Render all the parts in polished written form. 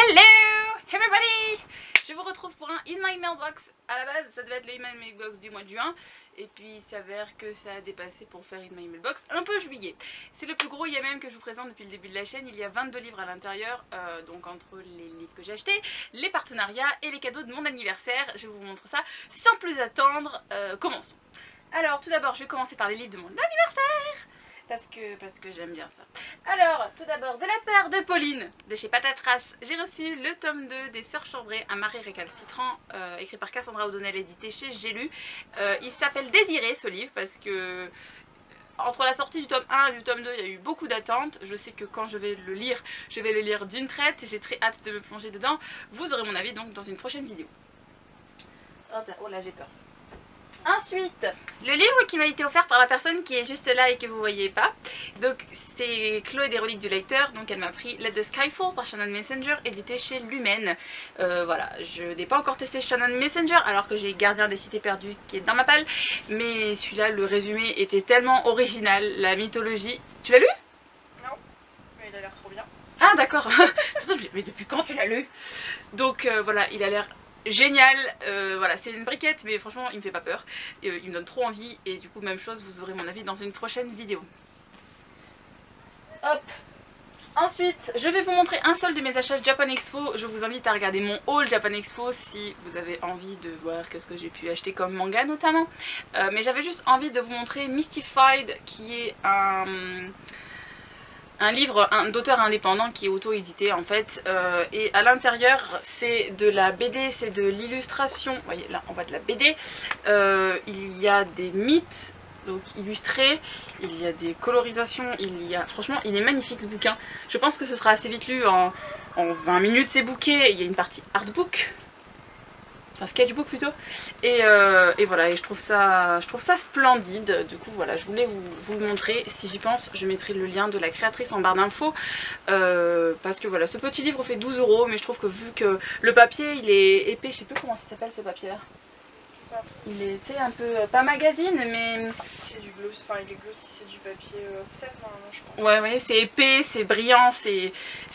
Hello everybody! Je vous retrouve pour un In My Mailbox. À la base ça devait être le In My Mailbox du mois de juin. Et puis il s'avère que ça a dépassé pour faire In My Mailbox un peu juillet. C'est le plus gros IMM que je vous présente depuis le début de la chaîne. Il y a 22 livres à l'intérieur, donc entre les livres que j'ai achetés, les partenariats et les cadeaux de mon anniversaire. Je vous montre ça sans plus attendre. Commençons. Alors tout d'abord je vais commencer par les livres de mon anniversaire. Parce que j'aime bien ça. Alors, tout d'abord, de la part de Pauline, de chez Patatras, j'ai reçu le tome 2 des Sœurs Chambrées, un mari récalcitrant, écrit par Cassandra O'Donnell, édité chez J'ai lu. Il s'appelle Désiré, ce livre, parce que entre la sortie du tome 1 et du tome 2, il y a eu beaucoup d'attentes. Je sais que quand je vais le lire d'une traite, et j'ai très hâte de me plonger dedans. Vous aurez mon avis donc dans une prochaine vidéo. Hop là, oh là j'ai peur. Ensuite, le livre qui m'a été offert par la personne qui est juste là et que vous voyez pas. Donc c'est Chloé des Reliques du Lecteur. Donc elle m'a pris Let the Sky Fall par Shannon Messenger, édité chez Lumen. Voilà, je n'ai pas encore testé Shannon Messenger alors que j'ai Gardien des Cités Perdues qui est dans ma palle. Mais celui-là, le résumé était tellement original, la mythologie. Tu l'as lu? Non, mais il a l'air trop bien. Ah d'accord. Mais depuis quand tu l'as lu? Donc voilà, il a l'air génial, voilà, c'est une briquette mais franchement il me fait pas peur, il me donne trop envie et du coup même chose, vous aurez mon avis dans une prochaine vidéo. Hop. Ensuite je vais vous montrer un seul de mes achats Japan Expo. Je vous invite à regarder mon haul Japan Expo si vous avez envie de voir ce que j'ai pu acheter comme manga notamment, mais j'avais juste envie de vous montrer Mystified qui est un livre d'auteur indépendant qui est auto-édité en fait, et à l'intérieur c'est de la BD, c'est de l'illustration, vous voyez là on voit de la BD, il y a des mythes donc illustrés, il y a des colorisations, franchement il est magnifique ce bouquin. Je pense que ce sera assez vite lu en 20 minutes, c'est booké. Il y a une partie artbook, enfin sketchbook plutôt, et voilà, et je trouve ça splendide. Du coup voilà, je voulais vous le montrer. Si j'y pense, je mettrai le lien de la créatrice en barre d'infos, parce que voilà, ce petit livre fait 12 €, mais je trouve que vu que le papier il est épais, je sais plus comment ça s'appelle ce papier là, il est, tu sais, un peu pas magazine mais c'est du gloss, enfin il est glossy, c'est du papier offset normalement je pense. ouais, vous voyez, c'est épais, c'est brillant, c'est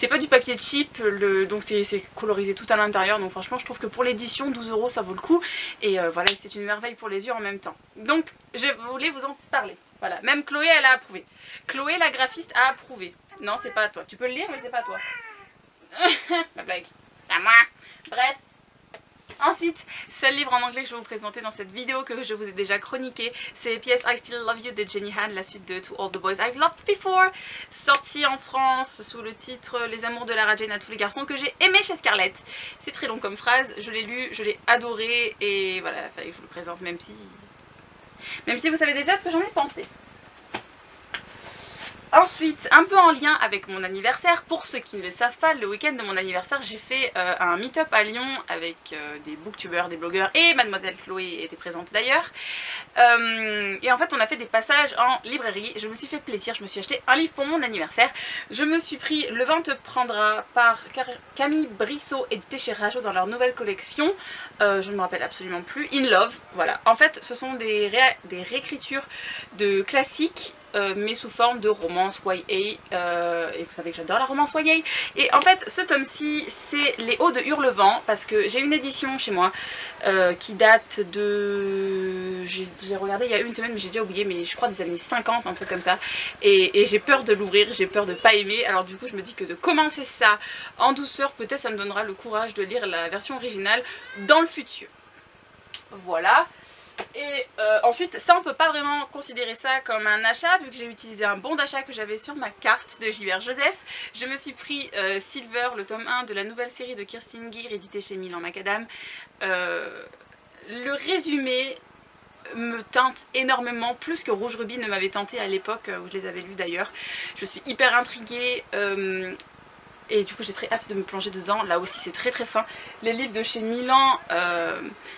pas du papier cheap, donc c'est colorisé tout à l'intérieur. Donc franchement je trouve que pour l'édition 12 € ça vaut le coup. Et voilà, c'est une merveille pour les yeux en même temps. Donc je voulais vous en parler. Voilà, même Chloé elle a approuvé. Chloé la graphiste a approuvé. Non c'est pas à toi, tu peux le lire mais c'est pas à toi. La blague, c'est à moi. Bref. Ensuite, seul livre en anglais que je vais vous présenter dans cette vidéo que je vous ai déjà chroniqué, c'est P.S. I Still Love You de Jenny Han, la suite de To All the Boys I've Loved Before, sorti en France sous le titre Les Amours de Lara Jane à tous les garçons, que j'ai aimé chez Scarlett. C'est très long comme phrase, je l'ai lu, je l'ai adoré et voilà, fallait que je vous le présente même si vous savez déjà ce que j'en ai pensé. Ensuite, un peu en lien avec mon anniversaire, pour ceux qui ne le savent pas, le week-end de mon anniversaire j'ai fait un meet-up à Lyon avec des booktubeurs, des blogueurs, et mademoiselle Chloé était présente d'ailleurs. Et en fait on a fait des passages en librairie, je me suis fait plaisir, je me suis acheté un livre pour mon anniversaire. Je me suis pris Le vent te prendra par Camille Brissot, édité chez Rajo dans leur nouvelle collection, je ne me rappelle absolument plus, In Love, voilà. En fait ce sont des réécritures de classiques, mais sous forme de romance YA, et vous savez que j'adore la romance YA. Et en fait ce tome-ci c'est Les Hauts de Hurlevent, parce que j'ai une édition chez moi qui date de... j'ai regardé il y a une semaine mais j'ai déjà oublié, mais je crois des années 50, un truc comme ça, et j'ai peur de l'ouvrir, j'ai peur de pas aimer. Alors du coup je me dis que de commencer ça en douceur, peut-être ça me donnera le courage de lire la version originale dans le futur. Voilà. Et ensuite ça on peut pas vraiment considérer ça comme un achat vu que j'ai utilisé un bon d'achat que j'avais sur ma carte de Gilbert Joseph. Je me suis pris Silver, le tome 1 de la nouvelle série de Kirsten Gere édité chez Milan Macadam. Le résumé me tente énormément, plus que Rouge Rubis ne m'avait tenté à l'époque où je les avais lus d'ailleurs. Je suis hyper intriguée. Et du coup j'ai très hâte de me plonger dedans. Là aussi c'est très fin. Les livres de chez Milan,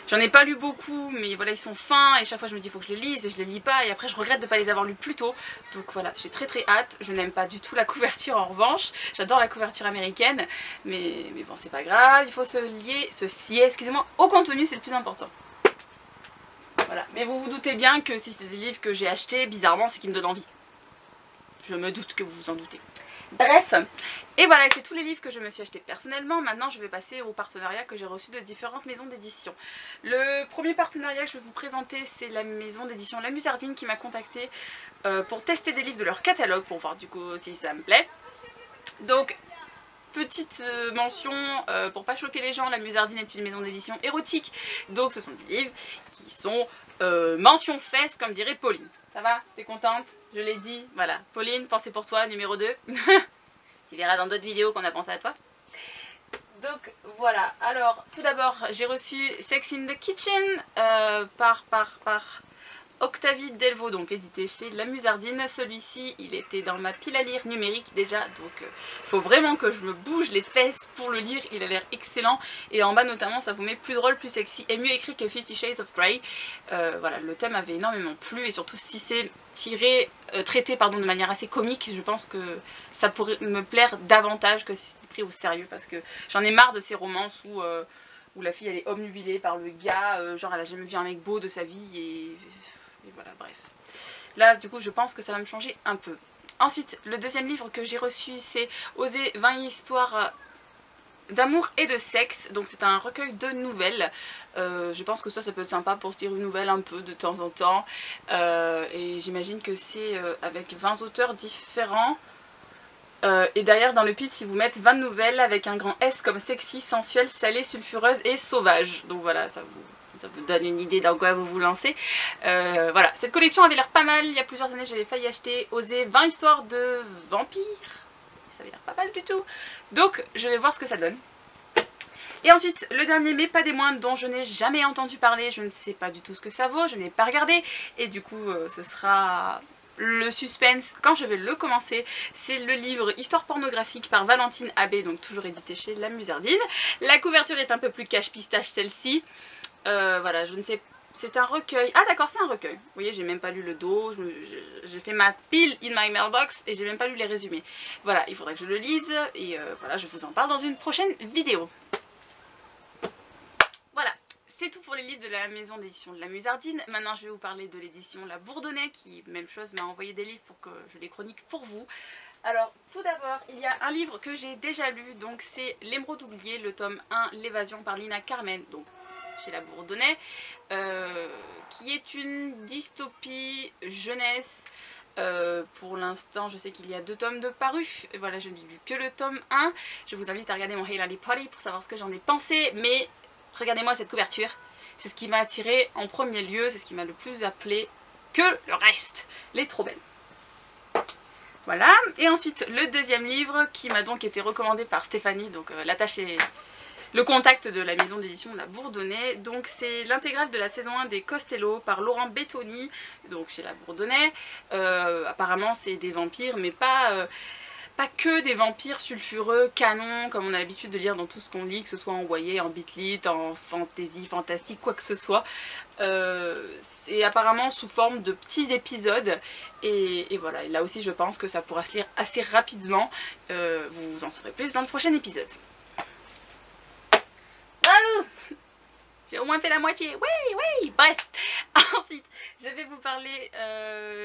j'en ai pas lu beaucoup, mais voilà ils sont fins et chaque fois je me dis il faut que je les lise et je les lis pas, et après je regrette de pas les avoir lus plus tôt. Donc voilà, j'ai très hâte. Je n'aime pas du tout la couverture en revanche, j'adore la couverture américaine, mais bon c'est pas grave, il faut se fier, excusez-moi, au contenu, c'est le plus important. Voilà, mais vous vous doutez bien que si c'est des livres que j'ai achetés, bizarrement c'est qu'ils me donnent envie. Je me doute que vous vous en doutez. Bref, et voilà, c'est tous les livres que je me suis acheté personnellement. Maintenant je vais passer aux partenariats que j'ai reçus de différentes maisons d'édition. Le premier partenariat que je vais vous présenter, c'est la maison d'édition La Musardine qui m'a contacté pour tester des livres de leur catalogue, pour voir du coup si ça me plaît. Donc petite mention, pour pas choquer les gens, La Musardine est une maison d'édition érotique. Donc ce sont des livres qui sont mention fesses comme dirait Pauline. Ça va? T'es contente? Je l'ai dit, voilà. Pauline, pensez pour toi, numéro 2. Tu verras dans d'autres vidéos qu'on a pensé à toi. Donc voilà, alors tout d'abord j'ai reçu Sex in the Kitchen par Octavie Delvaux, donc édité chez La Musardine. Celui-ci il était dans ma pile à lire numérique déjà, donc il faut vraiment que je me bouge les fesses pour le lire, il a l'air excellent. Et en bas notamment ça vous met plus drôle, plus sexy et mieux écrit que 50 Shades of Grey. Voilà, le thème avait énormément plu et surtout si c'est traité de manière assez comique, je pense que ça pourrait me plaire davantage que si c'était pris au sérieux, parce que j'en ai marre de ces romances où la fille elle est obnubilée par le gars, genre elle a jamais vu un mec beau de sa vie et voilà, bref. Là du coup je pense que ça va me changer un peu. Ensuite le deuxième livre que j'ai reçu c'est Oser 20 histoires d'amour et de sexe, donc c'est un recueil de nouvelles. Je pense que ça peut être sympa pour se lire une nouvelle un peu de temps en temps, et j'imagine que c'est avec 20 auteurs différents. Et derrière dans le pitch ils vous mettent 20 nouvelles avec un grand S comme sexy, sensuelle, salée, sulfureuse et sauvage. Donc voilà, ça vous donne une idée dans quoi vous vous lancez. Voilà, cette collection avait l'air pas mal. Il y a plusieurs années j'avais failli acheter Oser 20 histoires de vampires. Ça avait l'air pas mal du tout. Donc je vais voir ce que ça donne. Et ensuite le dernier mais pas des moindres dont je n'ai jamais entendu parler. Je ne sais pas du tout ce que ça vaut, je n'ai pas regardé. Et du coup ce sera le suspense quand je vais le commencer. C'est le livre Histoire pornographique par Valentine Abbé, donc toujours édité chez La Musardine. La couverture est un peu plus cache-pistache celle-ci. Voilà, je ne sais, c'est un recueil. Ah d'accord, c'est un recueil. Vous voyez, j'ai même pas lu le dos, j'ai fait ma pile in my mailbox et j'ai même pas lu les résumés. Voilà, il faudrait que je le lise et voilà, je vous en parle dans une prochaine vidéo. Voilà. C'est tout pour les livres de la maison d'édition de La Musardine. Maintenant je vais vous parler de l'édition La Bourdonnais qui, même chose, m'a envoyé des livres pour que je les chronique pour vous. Alors tout d'abord il y a un livre que j'ai déjà lu, donc c'est L'émeraude oubliée, le tome 1, L'évasion par Nina Carmen, donc chez La Bourdonnais, qui est une dystopie jeunesse. Pour l'instant je sais qu'il y a 2 tomes de parus, et voilà, je n'ai lu que le tome 1. Je vous invite à regarder mon Hey Lolly Polly pour savoir ce que j'en ai pensé, mais regardez-moi cette couverture, c'est ce qui m'a attiré en premier lieu, c'est ce qui m'a le plus appelé que le reste. Elle est trop belle. Voilà, et ensuite le deuxième livre qui m'a donc été recommandé par Stéphanie, donc l'attache et le contact de la maison d'édition La Bourdonnais. Donc c'est l'intégrale de la saison 1 des Costello par Laurent Bettoni, donc chez La Bourdonnais. Apparemment c'est des vampires, mais pas que des vampires sulfureux, canons, comme on a l'habitude de lire dans tout ce qu'on lit, que ce soit en YA, en bitlit, en fantasy, fantastique, quoi que ce soit. C'est apparemment sous forme de petits épisodes, et voilà, et là aussi je pense que ça pourra se lire assez rapidement. Vous en saurez plus dans le prochain épisode. Bravo! J'ai au moins fait la moitié, oui! Bref, ensuite je vais vous parler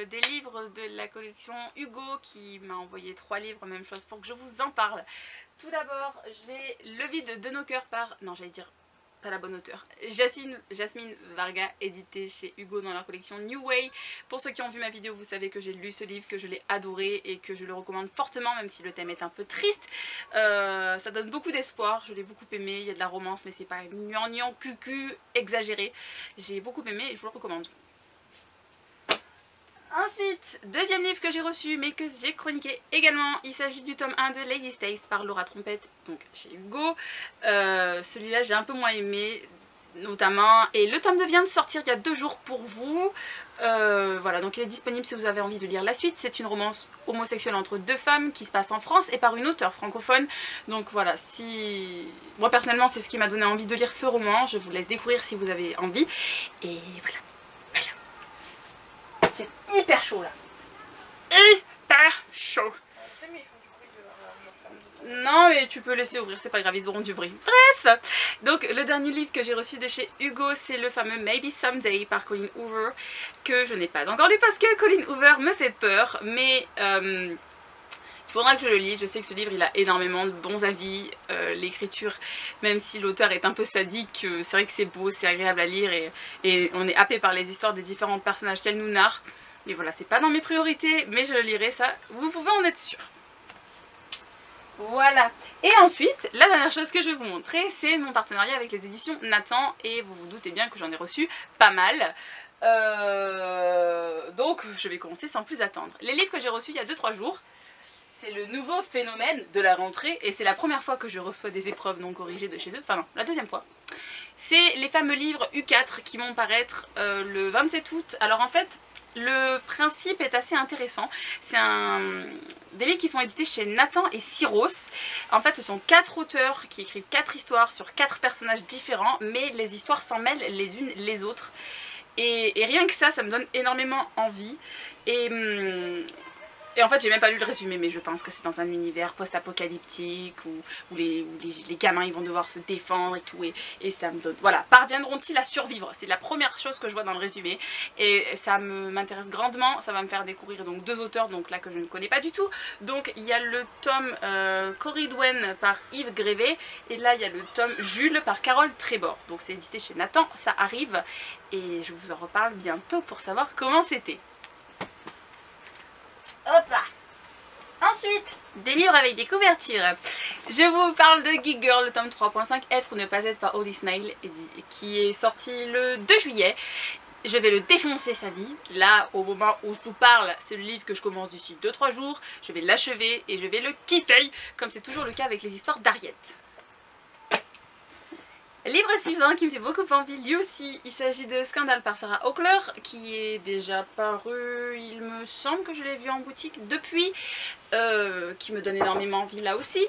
des livres de la collection Hugo qui m'a envoyé 3 livres, même chose, pour que je vous en parle. Tout d'abord j'ai Le vide de nos cœurs par, non j'allais dire pas la bonne auteure, Jasmine Varga, édité chez Hugo dans leur collection New Way. Pour ceux qui ont vu ma vidéo, vous savez que j'ai lu ce livre, que je l'ai adoré et que je le recommande fortement, même si le thème est un peu triste. Ça donne beaucoup d'espoir, je l'ai beaucoup aimé, il y a de la romance mais c'est pas gnangnan cucu exagéré. J'ai beaucoup aimé et je vous le recommande. Ensuite, deuxième livre que j'ai reçu mais que j'ai chroniqué également, il s'agit du tome 1 de Lady Stace par Laura Trompette, donc chez Hugo. Celui-là j'ai un peu moins aimé notamment, et le tome 2 vient de sortir il y a 2 jours pour vous. Voilà, donc il est disponible si vous avez envie de lire la suite. C'est une romance homosexuelle entre 2 femmes qui se passe en France et par une auteure francophone. Donc voilà, si moi personnellement c'est ce qui m'a donné envie de lire ce roman, je vous laisse découvrir si vous avez envie. Et voilà. C'est hyper chaud là. Hyper chaud. Non mais tu peux laisser ouvrir, c'est pas grave, ils auront du bruit. Bref, donc le dernier livre que j'ai reçu de chez Hugo, c'est le fameux Maybe Someday par Colleen Hoover, que je n'ai pas encore lu parce que Colleen Hoover me fait peur, mais Faudra que je le lise. Je sais que ce livre il a énormément de bons avis. L'écriture, même si l'auteur est un peu sadique, c'est vrai que c'est beau, c'est agréable à lire et on est happé par les histoires des différents personnages qu'elle nous narre. Mais voilà, c'est pas dans mes priorités, mais je le lirai, ça vous pouvez en être sûr. Voilà. Et ensuite, la dernière chose que je vais vous montrer, c'est mon partenariat avec les éditions Nathan. Et vous vous doutez bien que j'en ai reçu pas mal. Donc je vais commencer sans plus attendre. Les livres que j'ai reçus il y a 2-3 jours, c'est le nouveau phénomène de la rentrée. Et c'est la première fois que je reçois des épreuves non corrigées de chez eux. Enfin non, la deuxième fois. C'est les fameux livres U4 qui vont paraître le 27 août. Alors en fait, le principe est assez intéressant. C'est des livres qui sont édités chez Nathan et Syros. En fait, ce sont 4 auteurs qui écrivent 4 histoires sur 4 personnages différents, mais les histoires s'en mêlent les unes les autres. Et rien que ça me donne énormément envie. Et en fait, j'ai même pas lu le résumé, mais je pense que c'est dans un univers post-apocalyptique où les gamins ils vont devoir se défendre et tout. Et ça me donne. Voilà, parviendront-ils à survivre? C'est la première chose que je vois dans le résumé. Et ça m'intéresse grandement. Ça va me faire découvrir donc 2 auteurs donc là que je ne connais pas du tout. Donc il y a le tome Corridwen par Yves Grévé. Et là, il y a le tome Jules par Carole Trébor. Donc c'est édité chez Nathan, ça arrive. Et je vous en reparle bientôt pour savoir comment c'était. Hop là. Ensuite, des livres avec des couvertures. Je vous parle de Geek Girl, le tome 3.5, Être ou ne pas être par Old Ismail, qui est sorti le 2 juillet. Je vais le défoncer sa vie. Là, au moment où je vous parle, c'est le livre que je commence d'ici 2-3 jours. Je vais l'achever et je vais le kiffer, comme c'est toujours le cas avec les histoires d'Ariette. Livre suivant qui me fait beaucoup envie, lui aussi, il s'agit de Scandale par Sarah Ockler, qui est déjà paru, il me semble que je l'ai vu en boutique depuis, qui me donne énormément envie là aussi.